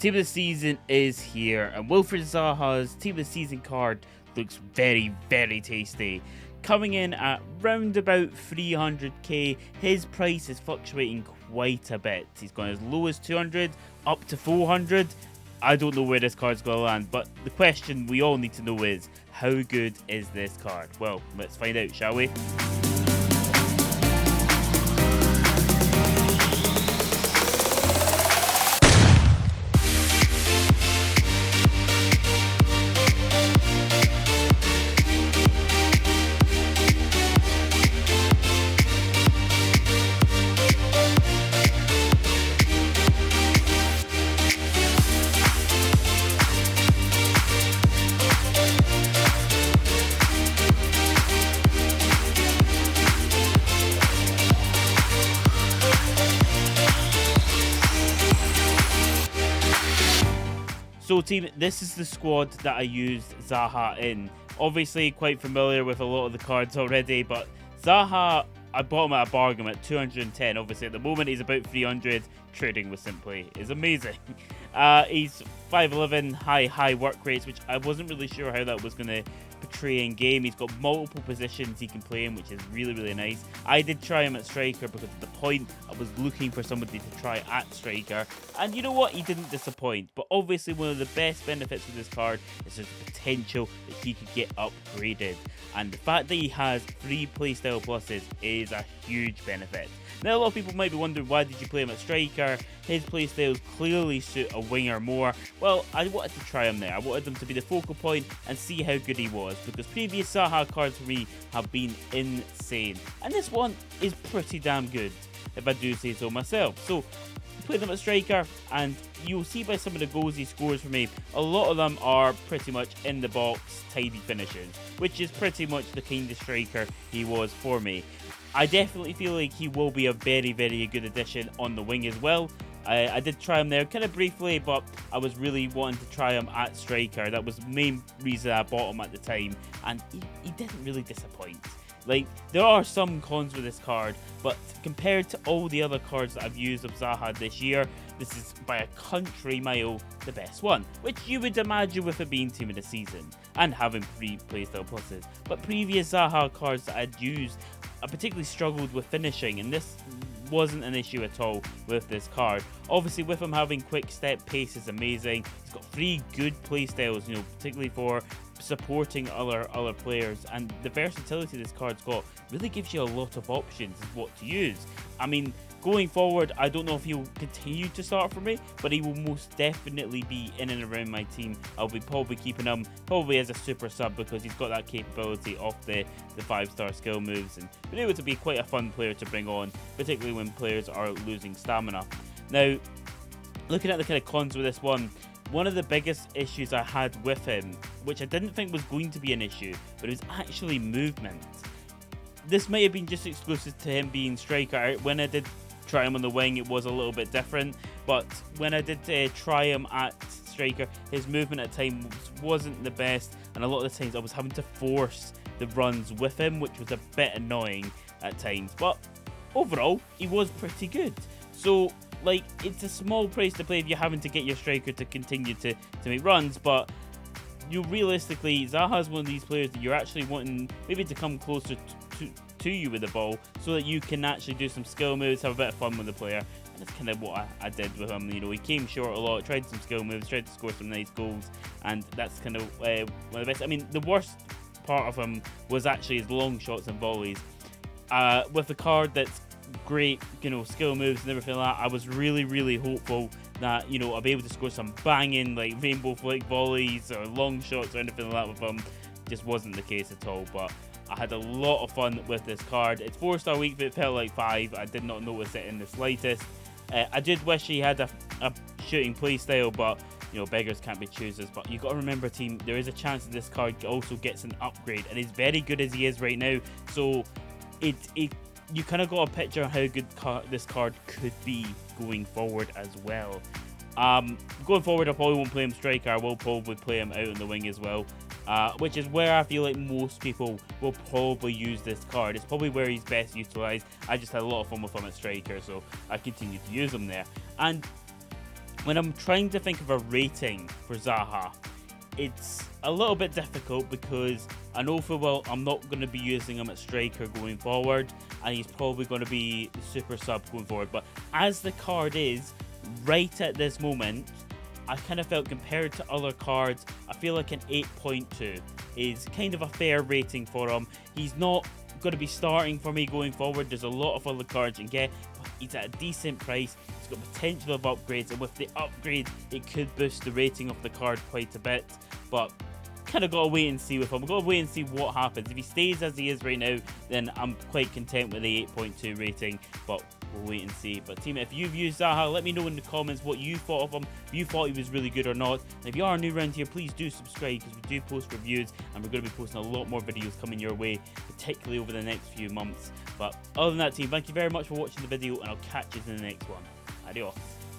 Team of the Season is here, and Wilfried Zaha's Team of the Season card looks very, very tasty. Coming in at round about 300k, his price is fluctuating quite a bit. He's gone as low as 200, up to 400. I don't know where this card's going to land, but the question we all need to know is, how good is this card? Well, let's find out, shall we? So team, this is the squad that I used Zaha in. Obviously quite familiar with a lot of the cards already, but Zaha, I bought him at a bargain at 210. Obviously at the moment he's about 300. Trading with Simply is amazing. He's 5'11", high work rates, which I wasn't really sure how that was going to portray in game. He's got multiple positions he can play in, which is really, really nice. I did try him at striker because at the point I was looking for somebody to try at striker, and you know what, he didn't disappoint. But obviously one of the best benefits of this card is the potential that he could get upgraded, and the fact that he has 3 playstyle pluses is a huge benefit. Now a lot of people might be wondering, why did you play him at striker? His playstyles clearly suit a winger more. Well, I wanted to try him there. I wanted him to be the focal point and see how good he was, because previous Zaha cards for me have been insane, and this one is pretty damn good, if I do say so myself. So played him at striker, and you'll see by some of the goals he scores for me, a lot of them are pretty much in the box, tidy finishes, which is pretty much the kind of striker he was for me. I definitely feel like he will be a very, very good addition on the wing as well. I did try him there kind of briefly, but I was really wanting to try him at striker. That was the main reason I bought him at the time, and he didn't really disappoint. Like, there are some cons with this card, but compared to all the other cards that I've used of Zaha this year, this is by a country mile the best one, which you would imagine with it being Team of the Season and having 3 playstyle pluses. But previous Zaha cards that I'd used, I particularly struggled with finishing, and this wasn't an issue at all with this card. Obviously with him having quick step, pace is amazing. He's got 3 good playstyles, you know, particularly for supporting other players, and the versatility this card's got really gives you a lot of options of what to use. I mean, going forward, I don't know if he'll continue to start for me, but he will most definitely be in and around my team. I'll be probably keeping him probably as a super sub, because he's got that capability of the 5-star skill moves, and been able to be quite a fun player to bring on, particularly when players are losing stamina. Now, looking at the kind of cons with this one of the biggest issues I had with him, which I didn't think was going to be an issue, but it was actually movement. This might have been just exclusive to him being striker. When I did try him on the wing, it was a little bit different, but when I did try him at striker, his movement at times wasn't the best, and a lot of the times I was having to force the runs with him, which was a bit annoying at times. But overall, he was pretty good. So, like, it's a small price to play if you're having to get your striker to continue to make runs, but you realistically, Zaha's one of these players that you're actually wanting maybe to come closer to you with the ball, so that you can actually do some skill moves, have a bit of fun with the player. And that's kind of what I did with him. You know, he came short a lot, tried some skill moves, tried to score some nice goals, and that's kind of one of the best. I mean, the worst part of him was actually his long shots and volleys. With the card that's great, you know, skill moves and everything like that, I was really, really hopeful that, you know, I'll be able to score some banging, like, rainbow flick volleys or long shots or anything like that with him. Just wasn't the case at all, but I had a lot of fun with this card. It's 4-star weak, but it felt like 5. I did not notice it in the slightest. I did wish he had a shooting playstyle, but, you know, beggars can't be choosers. But you got to remember, team, there is a chance that this card also gets an upgrade, and he's very good as he is right now. So you kind of got a picture of how good this card could be going forward as well. Going forward, I probably won't play him striker. I will probably play him out on the wing as well. which is where I feel like most people will probably use this card. It's probably where he's best utilised. I just had a lot of fun with him at striker, so I continue to use him there. And when I'm trying to think of a rating for Zaha, it's a little bit difficult because I know for well I'm not going to be using him at striker going forward, and he's probably going to be super sub going forward. But as the card is right at this moment, I kind of felt compared to other cards, I feel like an 8.2 is kind of a fair rating for him. He's not going to be starting for me going forward. There's a lot of other cards you can get, but he's at a decent price. He's got potential of upgrades, and with the upgrade, it could boost the rating of the card quite a bit. But kind of got to wait and see with him. We've got to wait and see what happens. If he stays as he is right now, then I'm quite content with the 8.2 rating, but we'll wait and see. But team, if you've used Zaha, let me know in the comments what you thought of him, if you thought he was really good or not. And if you are new around here, please do subscribe, because we do post reviews, and we're going to be posting a lot more videos coming your way, particularly over the next few months. But other than that, team, thank you very much for watching the video, and I'll catch you in the next one. Adios.